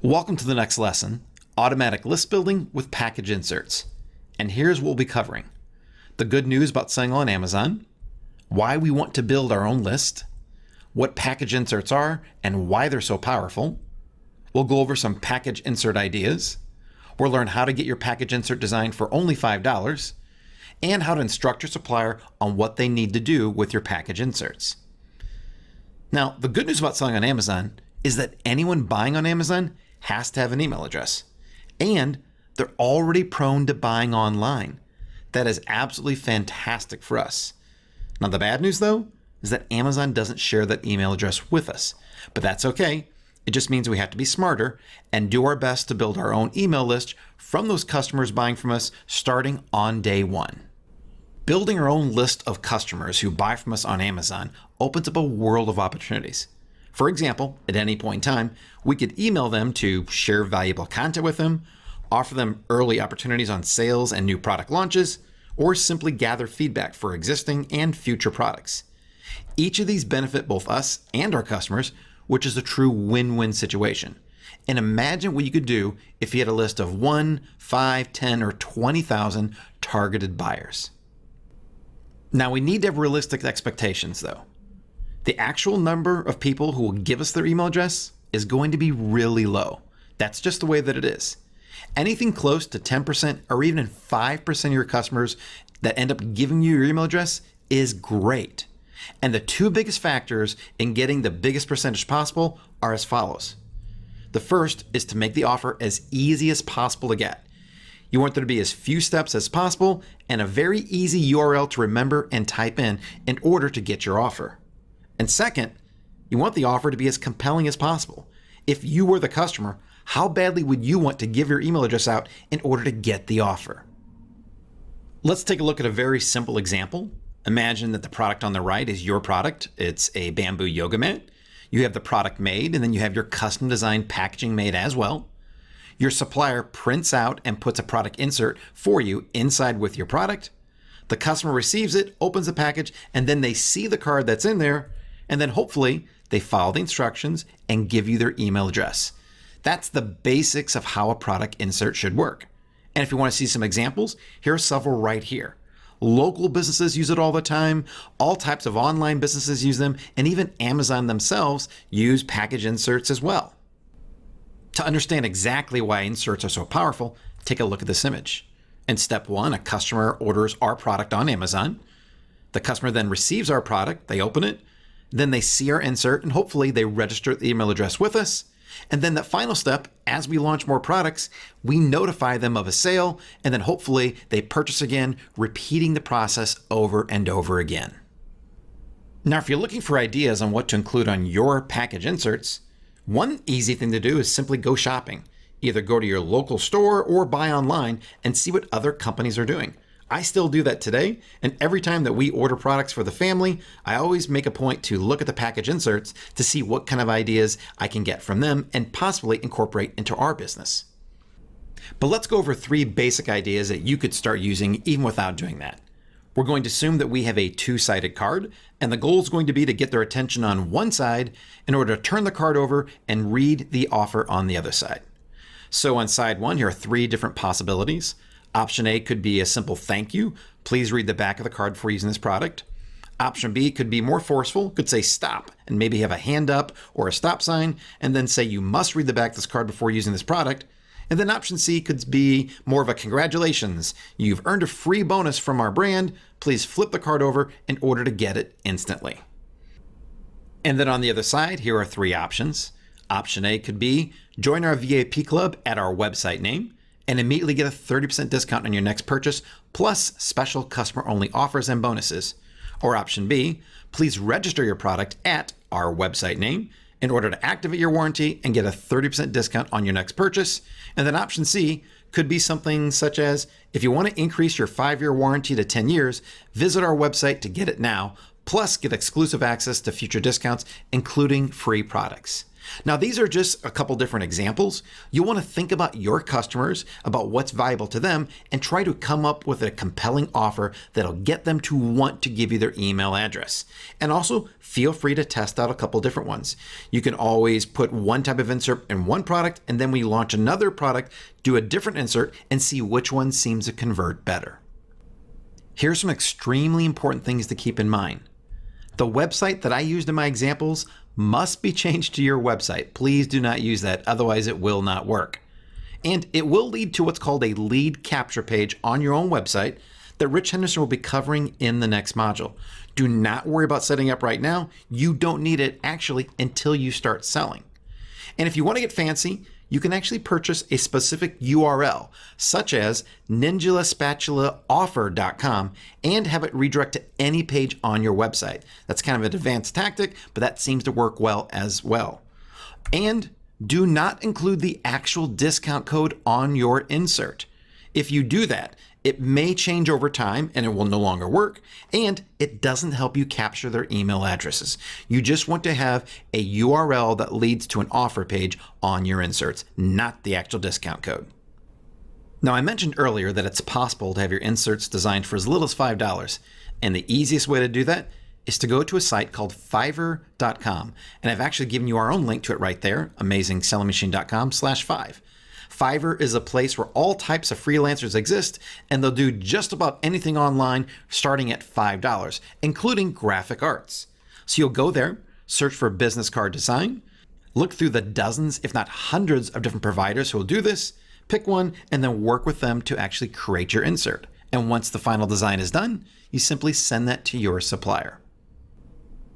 Welcome to the next lesson, Automatic List Building with Package Inserts. And here's what we'll be covering. The good news about selling on Amazon, why we want to build our own list, what package inserts are and why they're so powerful. We'll go over some package insert ideas. We'll learn how to get your package insert design for only $5 and how to instruct your supplier on what they need to do with your package inserts. Now, the good news about selling on Amazon is that anyone buying on Amazon has to have an email address, and they're already prone to buying online. That is absolutely fantastic for us. Now, the bad news, though, is that Amazon doesn't share that email address with us, but that's okay. It just means we have to be smarter and do our best to build our own email list from those customers buying from us starting on day one. Building our own list of customers who buy from us on Amazon opens up a world of opportunities. For example, at any point in time, we could email them to share valuable content with them, offer them early opportunities on sales and new product launches, or simply gather feedback for existing and future products. Each of these benefit both us and our customers, which is a true win-win situation. And imagine what you could do if you had a list of 1, 5, 10, or 20,000 targeted buyers. Now, we need to have realistic expectations, though. The actual number of people who will give us their email address is going to be really low. That's just the way that it is. Anything close to 10% or even 5% of your customers that end up giving you your email address is great. And the two biggest factors in getting the biggest percentage possible are as follows. The first is to make the offer as easy as possible to get. You want there to be as few steps as possible and a very easy URL to remember and type in order to get your offer. And second, you want the offer to be as compelling as possible. If you were the customer, how badly would you want to give your email address out in order to get the offer? Let's take a look at a very simple example. Imagine that the product on the right is your product. It's a bamboo yoga mat. You have the product made, and then you have your custom designed packaging made as well. Your supplier prints out and puts a product insert for you inside with your product. The customer receives it, opens the package, and then they see the card that's in there, and then hopefully they follow the instructions and give you their email address. That's the basics of how a product insert should work. And if you want to see some examples, here are several right here. Local businesses use it all the time. All types of online businesses use them, and even Amazon themselves use package inserts as well. To understand exactly why inserts are so powerful, take a look at this image. In step one, a customer orders our product on Amazon. The customer then receives our product, they open it, then they see our insert, and hopefully they register the email address with us. And then that final step, as we launch more products, we notify them of a sale, and then hopefully they purchase again, repeating the process over and over again. Now, if you're looking for ideas on what to include on your package inserts, one easy thing to do is simply go shopping. Either go to your local store or buy online and see what other companies are doing. I still do that today, and every time that we order products for the family, I always make a point to look at the package inserts to see what kind of ideas I can get from them and possibly incorporate into our business. But let's go over 3 basic ideas that you could start using even without doing that. We're going to assume that we have a 2-sided card, and the goal is going to be to get their attention on one side in order to turn the card over and read the offer on the other side. So on side 1, here are 3 different possibilities. Option A could be a simple thank you. Please read the back of the card before using this product. Option B could be more forceful, could say stop and maybe have a hand up or a stop sign and then say you must read the back of this card before using this product. And then option C could be more of a congratulations. You've earned a free bonus from our brand. Please flip the card over in order to get it instantly. And then on the other side, here are 3 options. Option A could be join our VIP club at our website name and immediately get a 30% discount on your next purchase, plus special customer-only offers and bonuses. Or option B, please register your product at our website name in order to activate your warranty and get a 30% discount on your next purchase. And then option C could be something such as, if you want to increase your 5-year warranty to 10 years, visit our website to get it now, plus get exclusive access to future discounts, including free products. Now, these are just a couple different examples. You want to think about your customers, about what's valuable to them, and try to come up with a compelling offer that'll get them to want to give you their email address. And also, feel free to test out a couple different ones. You can always put one type of insert in one product, and then when you launch another product, do a different insert and see which one seems to convert better. Here's some extremely important things to keep in mind. The website that I used in my examples must be changed to your website. Please do not use that, otherwise it will not work. And it will lead to what's called a lead capture page on your own website that Rich Henderson will be covering in the next module. Do not worry about setting up right now. You don't need it actually until you start selling. And if you want to get fancy, you can actually purchase a specific URL, such as ninjalaspatulaoffer.com, and have it redirect to any page on your website. That's kind of an advanced tactic, but that seems to work well as well. And do not include the actual discount code on your insert. If you do that, it may change over time and it will no longer work, and it doesn't help you capture their email addresses. You just want to have a URL that leads to an offer page on your inserts, not the actual discount code. Now, I mentioned earlier that it's possible to have your inserts designed for as little as $5, and the easiest way to do that is to go to a site called Fiverr.com, and I've actually given you our own link to it right there, AmazingSellingMachine.com/5. Fiverr is a place where all types of freelancers exist, and they'll do just about anything online starting at $5, including graphic arts. So you'll go there, search for business card design, look through the dozens, if not hundreds of different providers who will do this, pick one, and then work with them to actually create your insert. And once the final design is done, you simply send that to your supplier.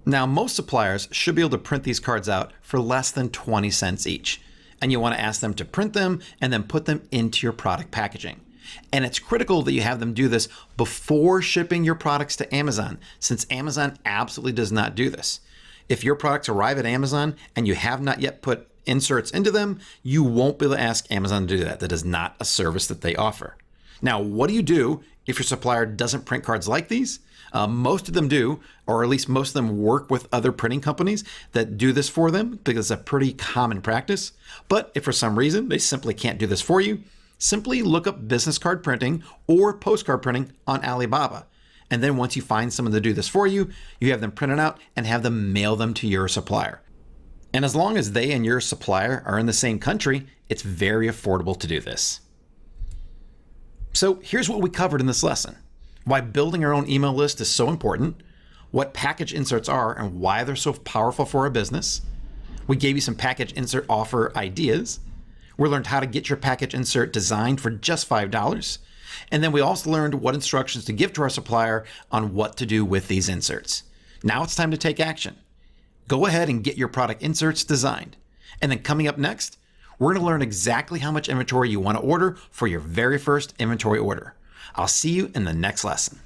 Now, most suppliers should be able to print these cards out for less than 20 cents each. And you want to ask them to print them and then put them into your product packaging. And it's critical that you have them do this before shipping your products to Amazon, since Amazon absolutely does not do this. If your products arrive at Amazon and you have not yet put inserts into them, you won't be able to ask Amazon to do that. That is not a service that they offer. Now, what do you do if your supplier doesn't print cards like these? Most of them do, or at least most of them work with other printing companies that do this for them because it's a pretty common practice. But if for some reason they simply can't do this for you, simply look up business card printing or postcard printing on Alibaba. And then once you find someone to do this for you, you have them printed out and have them mail them to your supplier. And as long as they and your supplier are in the same country, it's very affordable to do this. So here's what we covered in this lesson: why building our own email list is so important, what package inserts are and why they're so powerful for a business. We gave you some package insert offer ideas. We learned how to get your package insert designed for just $5. And then we also learned what instructions to give to our supplier on what to do with these inserts. Now it's time to take action. Go ahead and get your product inserts designed. And then coming up next, we're going to learn exactly how much inventory you want to order for your very first inventory order. I'll see you in the next lesson.